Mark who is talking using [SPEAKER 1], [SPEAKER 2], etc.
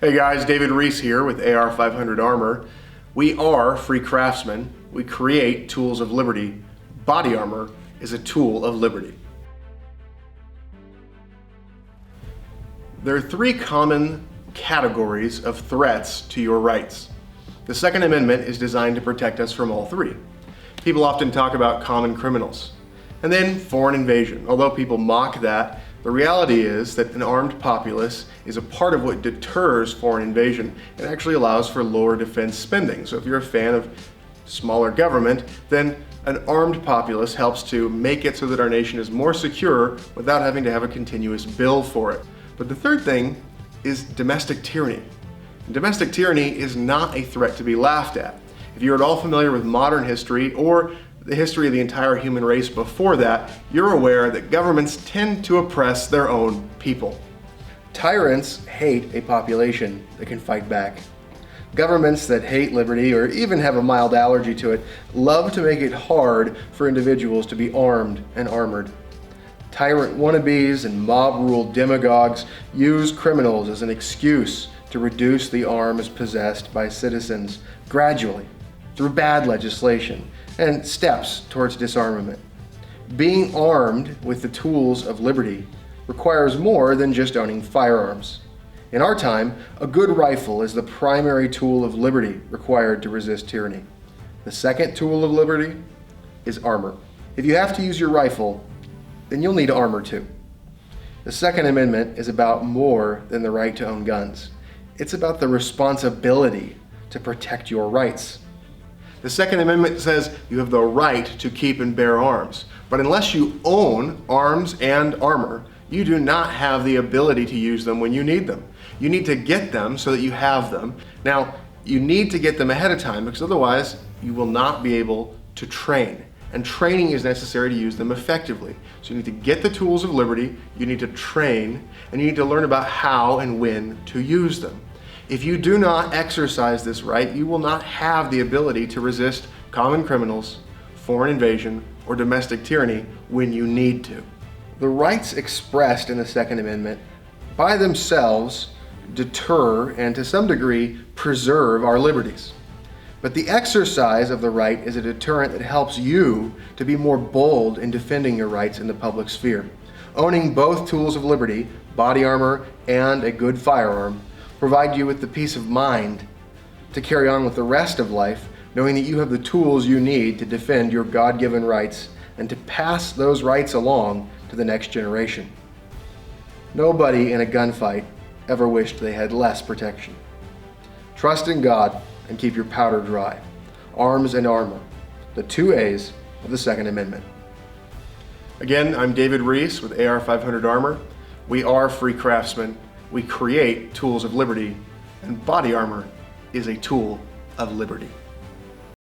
[SPEAKER 1] Hey guys, David Reese here with AR500 Armor. We are free craftsmen. We create tools of liberty. Body armor is a tool of liberty. There are three common categories of threats to your rights. The Second Amendment is designed to protect us from all three. People often talk about common criminals, and then foreign invasion. Although people mock that, the reality is that an armed populace is a part of what deters foreign invasion and actually allows for lower defense spending. So if you're a fan of smaller government, then an armed populace helps to make it so that our nation is more secure without having to have a continuous bill for it. But the third thing is domestic tyranny. And domestic tyranny is not a threat to be laughed at. If you're at all familiar with modern history or the history of the entire human race before that, you're aware that governments tend to oppress their own people. Tyrants hate a population that can fight back. Governments that hate liberty or even have a mild allergy to it love to make it hard for individuals to be armed and armored. Tyrant wannabes and mob-ruled demagogues use criminals as an excuse to reduce the arms possessed by citizens gradually through bad legislation and steps towards disarmament. Being armed with the tools of liberty requires more than just owning firearms. In our time, a good rifle is the primary tool of liberty required to resist tyranny. The second tool of liberty is armor. If you have to use your rifle, then you'll need armor too. The Second Amendment is about more than the right to own guns. It's about the responsibility to protect your rights. The Second Amendment says you have the right to keep and bear arms, but unless you own arms and armor, you do not have the ability to use them when you need them. You need to get them so that you have them. Now, you need to get them ahead of time because otherwise you will not be able to train. And training is necessary to use them effectively. So you need to get the tools of liberty, you need to train, and you need to learn about how and when to use them. If you do not exercise this right, you will not have the ability to resist common criminals, foreign invasion, or domestic tyranny when you need to. The rights expressed in the Second Amendment by themselves deter and to some degree preserve our liberties. But the exercise of the right is a deterrent that helps you to be more bold in defending your rights in the public sphere. Owning both tools of liberty, body armor and a good firearm, provide you with the peace of mind to carry on with the rest of life, knowing that you have the tools you need to defend your God-given rights and to pass those rights along to the next generation. Nobody in a gunfight ever wished they had less protection. Trust in God and keep your powder dry. Arms and armor, the two A's of the Second Amendment. Again, I'm David Reese with AR500 Armor. We are free craftsmen. We create tools of liberty, and body armor is a tool of liberty.